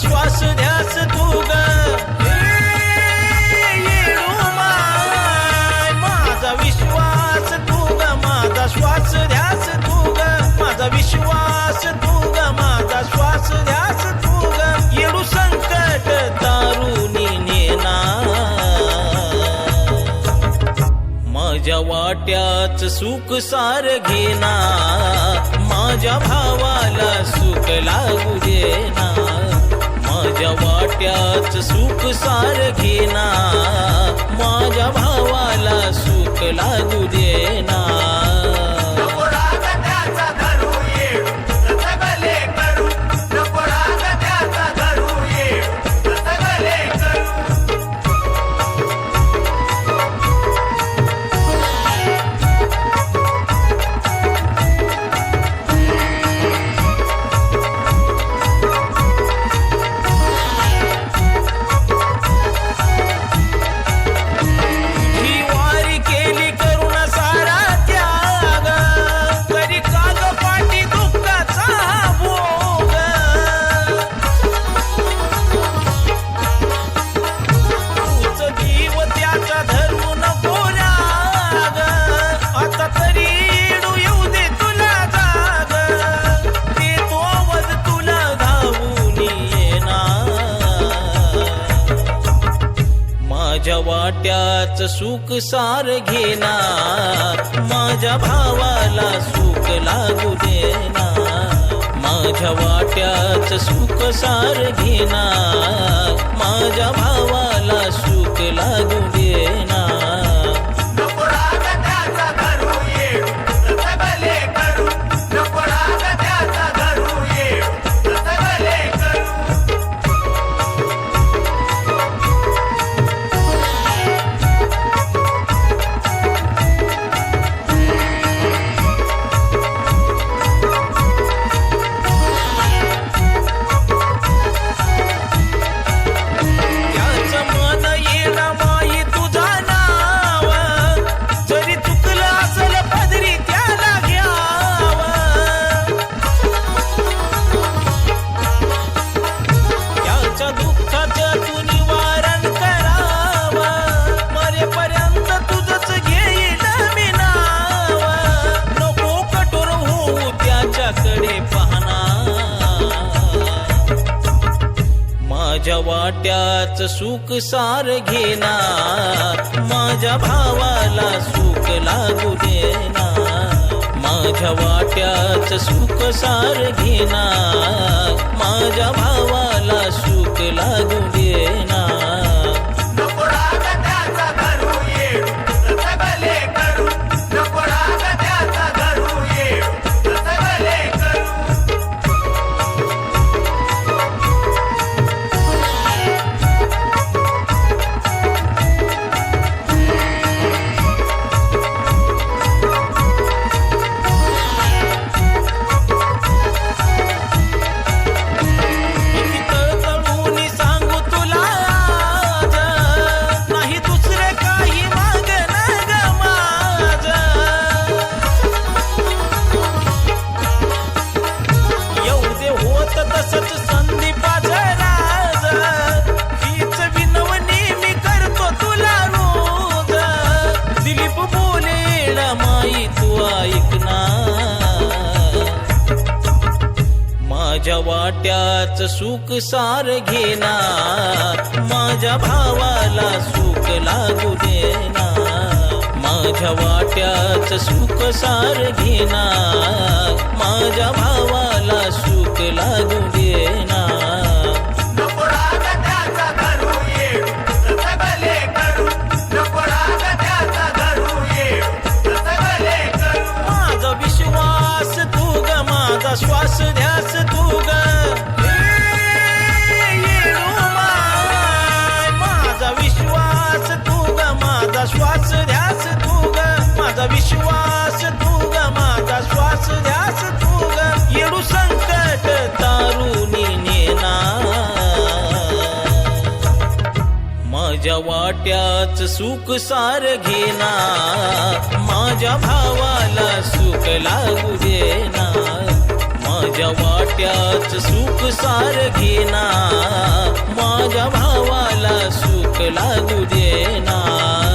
श्वास ध्यास तू ग येडूमाय, माझा विश्वास तू ग, माझा श्वास ध्यास तू ग, माझा विश्वास तू ग, माझा श्वास ध्यास तू ग. येडू संकट तारुनी नेना, माझ्या वाट्याच सुख सार घेना, माझ्या भावाला सुख लागू देना, माझ्या वाट्याच सुख सार घेना, माझ्या भावाला सुख लागू देना. माझ्या वाट्याच सुख सार घेना, माझ्या भावाला सुख लागू देना, माझ्या वाट्याच सुख सार घेना, माझ्या भावाला सुख लागू देना. माझ्या वाट्याच सुख सार घेना, माझ्या भावाला सुख लागू देना, माझ्या वाट्याच सुख सार घेना, माझ्या भावाला सुख लागू देना. माझ्या वाट्याच सुख सार घेना, माझ्या भावाला सुख लागू देना, माझ्या वाट्याच सुख सार घेणार माझ्या भावाला सुख लागू देणार नको राग त्याचा धरू येडू सगळे करू नको राग त्याचा धरू येडू सगळे करू माझा विश्वास तू ग माझा श्वास ध्यास तू ग माझा विश्वास तू ग माझा श्वास ध्यास तू ग माझा विश्वास तू ग माझा श्वास ध्यास तू ग येडू संकट तारुनी नेणार माझ्या वाट्याच सुख सार घेणार माझ्या भावाला सुख लागू देणार माझ्या वाट्याच सुख सार घेणार माझ्या भावाला सुख लागू देणार